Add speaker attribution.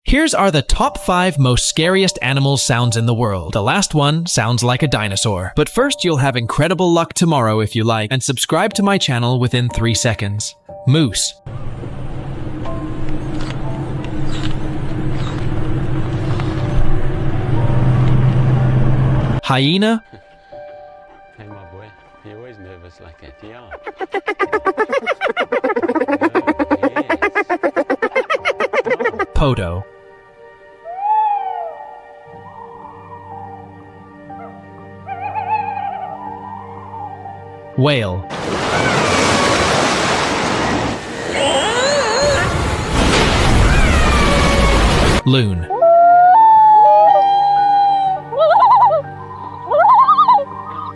Speaker 1: Here's are the top 5 most scariest animal sounds in the world. The last one sounds like a dinosaur. But first, you'll have incredible luck tomorrow if you like, and subscribe to my channel within 3 seconds. Moose. Hyena.
Speaker 2: Hey, my boy, you're always nervous like that, yeah.
Speaker 1: Podo. Whale. Loon.